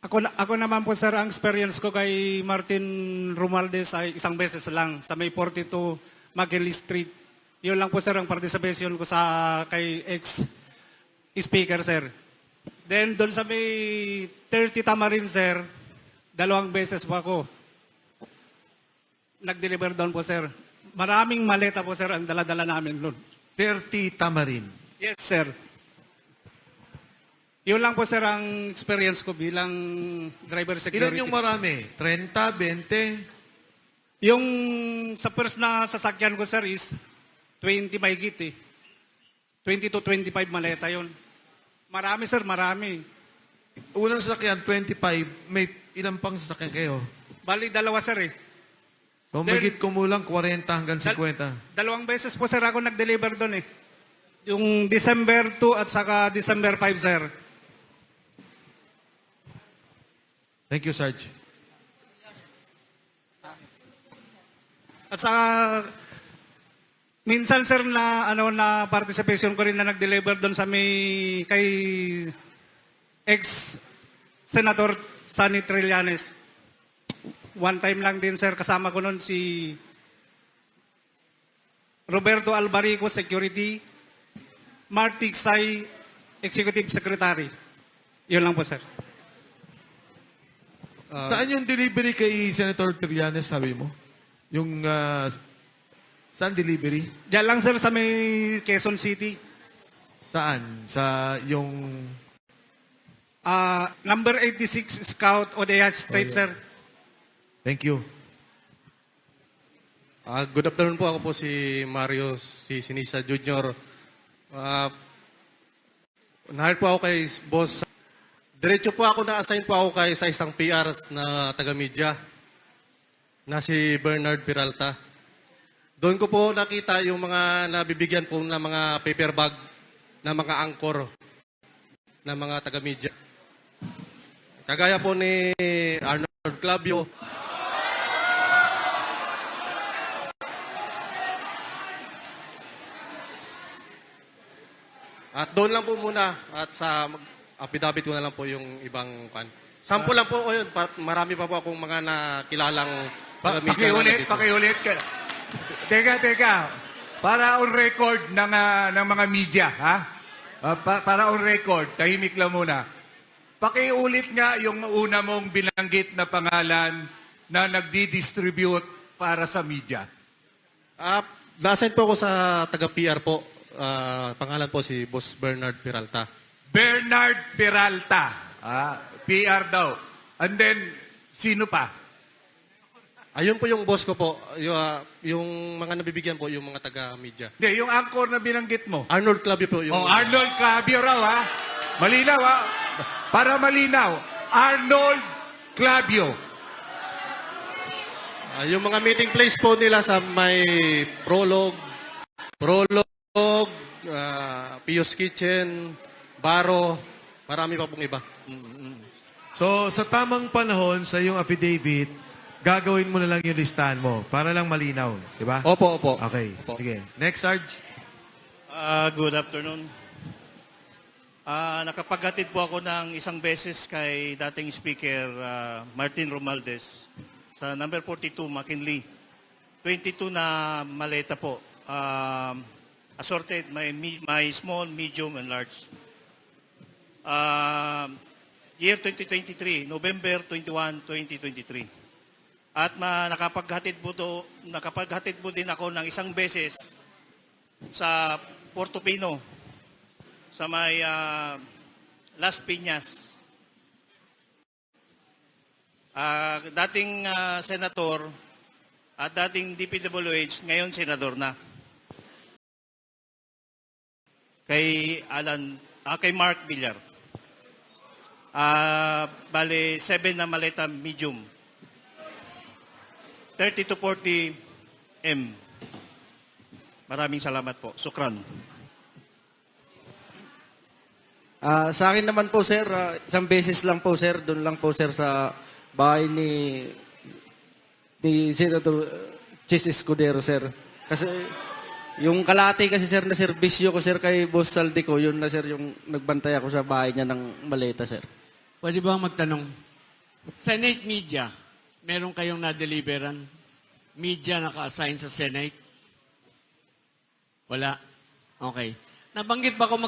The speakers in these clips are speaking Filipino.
Ako naman po sir, ang experience ko kay Martin Romualdez ay isang beses lang sa may 42 McKinley Street. Yun lang po sir ang participation ko sa kay ex-speaker sir. Then doon sa may 30 Tamarin sir, 2 beses po ako nag-deliver doon po sir. Maraming maleta po sir ang dala-dala namin doon. 30 Tamarin. Yes sir. Yun lang po sir ang experience ko bilang driver security. Ilan yung marami? 30, 20? Yung sa first na sasakyan ko, sir, is 20 mahigit eh. 20 to 25 maleta yun. Marami, sir, marami. Unang sasakyan, 25. May ilan pang sasakyan kayo? Bali, 2, sir eh. So, Then, magit kumulang 40 hanggang 50. 2 beses po, sir, ako nag-deliver doon eh. Yung December 2 at saka December 5, sir. Thank you, Sarge. At saka, minsan, sir, na participation ko rin na nag-deliver doon sa may kay ex-Senator Sonny Trillanes. One time lang din, sir, kasama ko noon si Roberto Albarico, Security, Mark Tiksay, Executive Secretary. Yun lang po, sir. Saan yung delivery kay Senator Trillanes, sabi mo? Yung, saan delivery? Diyan lang, sir, sa may Quezon City. Saan? Sa yung... Number 86 Scout Odeya Street, sir. Thank you. Good afternoon po. Ako po si Mario si Sinisa Jr. Na-hire po ako kay boss. Diretso po ako na-assign po ako kay sa isang PR na taga-media na si Bernard Peralta. Doon ko po nakita yung mga nabibigyan po ng mga paper bag na mga angkor na mga taga-media. Kagaya po ni Arnold Clavio. At doon lang po muna at sa affidavit ko na lang po yung ibang pan. Sample lang po o yun. Marami pa po akong mga nakilalang Pakiulit. Teka. Para on record ng mga media, ha? Para on record, tahimik lang muna. Pakiulit nga yung una mong binanggit na pangalan na nagdi-distribute para sa media. Na-assign po ako sa taga-PR po. Pangalan po si Boss Bernard Peralta. Bernard Peralta. PR daw. And then, sino pa? Ayun po yung boss ko po. Yung mga nabibigyan po, yung mga taga-media. Hindi, yung anchor na binanggit mo. Arnold Clavio po. Yung, Arnold Clavio raw, ha? Malinaw, ha? Para malinaw. Arnold Clavio. yung mga meeting place po nila sa may Prolog, Pius Kitchen, Baro, marami pa pong iba. So, sa tamang panahon, sa iyong affidavit, gagawin mo na lang yung listahan mo para lang malinaw. Di ba? Opo. Okay. Opo. Sige. Next, Sarge. Good afternoon. Nakapaghatid po ako ng isang beses kay dating Speaker Martin Romualdez sa number 42 McKinley. 22 na maleta po. Assorted, may small, medium, and large. Year 2023, November 21, 2023. At nakapaghatid po din ako ng isang beses sa Portofino, sa may Las Piñas. Dating senator at dating DPWH, ngayon senador na. Kay Mark Villar. Bale, 7 na maleta medium. 30 to 40 M. Maraming salamat po. Sukran. Sa akin naman po, sir, isang beses lang po, sir. Doon lang po, sir, sa bahay ni Senator Chis Escudero, sir. Kasi yung kalahati kasi, sir, na serbisyo ko, sir, kay Boss Saldico, yun na, sir, yung nagbantay ako sa bahay niya ng maleta, sir. Pwede ba magtanong? Senate media, meron kayong na-deliveran? Media naka-assign sa Senate? Wala? Okay. Nabanggit ba kung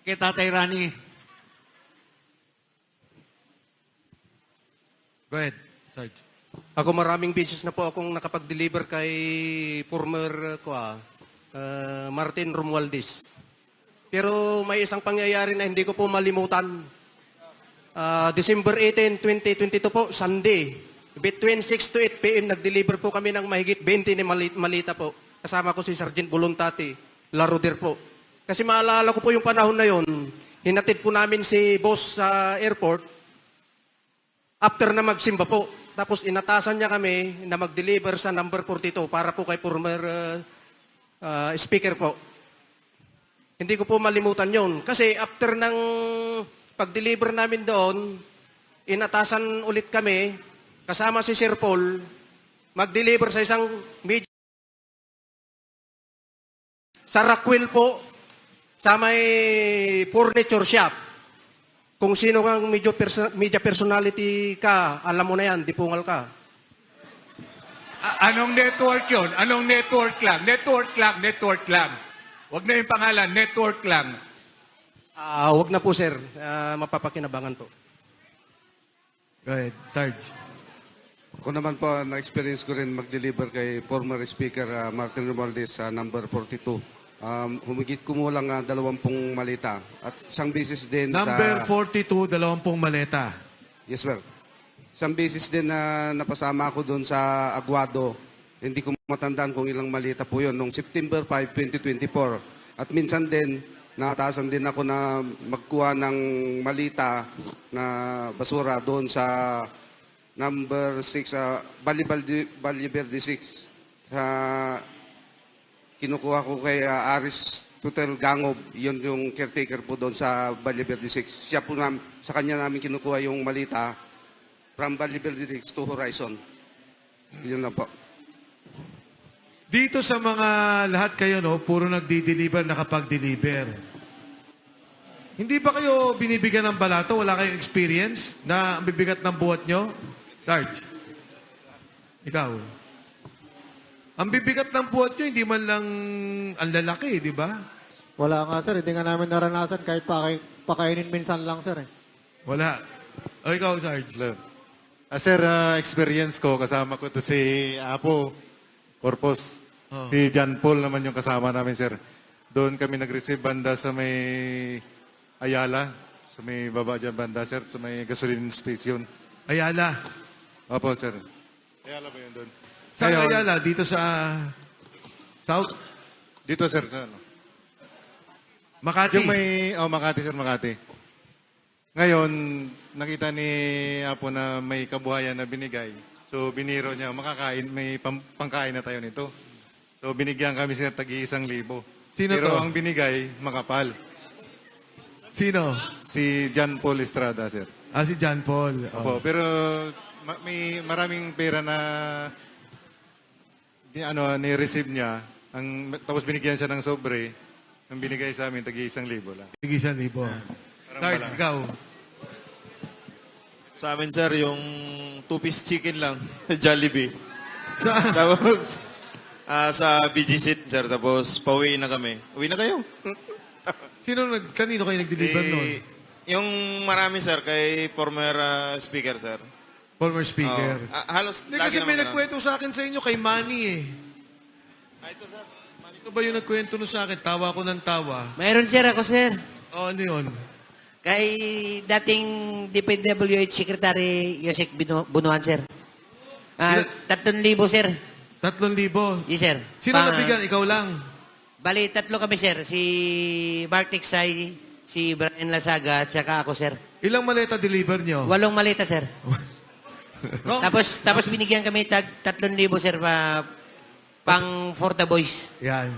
kay Tatay Rani, Go ahead, Sarge. Ako maraming beses na po akong nakapag-deliver kay former Martin Romualdez. Pero may isang pangyayari na hindi ko po malimutan. December 18, 2022 po, Sunday. Between 6 to 8 p.m. nag-deliver po kami ng mahigit 20 ni Malita po. Kasama ko si Sergeant Voluntati, Laruder po. Kasi maalala ko po yung panahon na yon, hinatid po namin si boss sa airport after na magsimba po. Tapos inatasan niya kami na mag-deliver sa number 42 para po kay former speaker po. Hindi ko po malimutan yon. Kasi after ng pag-deliver namin doon, inatasan ulit kami, kasama si Sir Paul, mag-deliver sa isang media sa Rockwell po, sa may furniture shop. Kung sino kang media personality ka, alam mo na yan, dipungal ka. Anong network yon? Anong network lang? Network lang. Huwag na yung pangalan, network lang. Wag na po, sir. Mapapakinabangan po. Go ahead, Sarge. Ako naman po, na-experience ko rin mag-deliver kay former Speaker Martin Romualdez sa number 42. Humigit kumulang 20 malita. At isang beses din Number sa... 42, 20 maleta. Yes, sir. Isang beses din na napasama ako doon sa Aguado. Hindi ko matandaan kung ilang malita po yun. Noong September 5, 2024. At minsan din, nakatasan din ako na magkuha ng malita na basura doon sa number 6, Valle Verde 6. Sa kinukuha ko kay Aris Tutel Gangob, yun yung caretaker po doon sa Valle Verde 6. Siya po sa kanya namin kinukuha yung malita from Valle Verde 6 to Horizon. Yun na po. Dito sa mga lahat kayo, no, puro nagdi-deliver, nakapag-deliver. Hindi ba kayo binibigyan ng balato? Wala kayong experience na ang bibigat ng buhat nyo? Sarge, ikaw. Ang bibigat ng buhat nyo, hindi man lang ang lalaki, di ba? Wala nga sir, hindi nga namin naranasan kahit pakainin minsan lang sir. Wala. O ikaw, Sarge. Sir, experience ko, kasama ko to si Apo, Purpose. Oh. Si John Paul naman yung kasama namin, sir. Doon kami nag-receive banda sa may Ayala, sa may baba dyan banda, sir, sa may gasoline station. Ayala. Opo, sir. Ayala ba yun doon? Saan Ngayon, Ayala? Dito sa South? Dito, sir, sa ano? Makati. Yung may, Makati, sir, Makati. Ngayon, nakita ni Apo na may kabuhayan na binigay. So, biniro niya, makakain, may pangkain na tayo nito. So, binigyan kami sir, tagi-1,000. Sino Pero to? ang binigay, makapal. Sino? Si John Paul Estrada, sir. Si John Paul. Oh. Opo, pero may maraming pera na ni-receive niya. Tapos binigyan siya ng sobre. Ang binigay sa amin, tagi-1,000 lang. Sige, 1,000. Sarge, bala. ikaw. Sa amin, sir, yung two-piece chicken lang, Jollibee. Saan? Tapos, sa BGC, sir, tapos pauwi na kami. Uwi na kayo. Kanino kayo nag-deliver noon? Yung marami, sir, kay former speaker, sir. Former speaker. Halos Hindi, lagi kasi may naman nagkwento sa akin sa inyo kay Manny eh. ito, sir. Ito ba yung nagkwento nun sa akin? Tawa ko ng tawa. Mayroon sir ako, sir. Ano yun? Kay dating DPWH Secretary Yosek Bunuan, sir. 3,000, sir. 3,000. Yes, sir. Sino nabigyan? Ikaw lang. Bali, 3 kami, sir. Si Mark Tiksay, si Brian Lasaga, at saka ako, sir. Ilang maleta deliver nyo? 8 maleta, sir. tapos binigyan kami 3,000, sir, pang for the boys. Yan.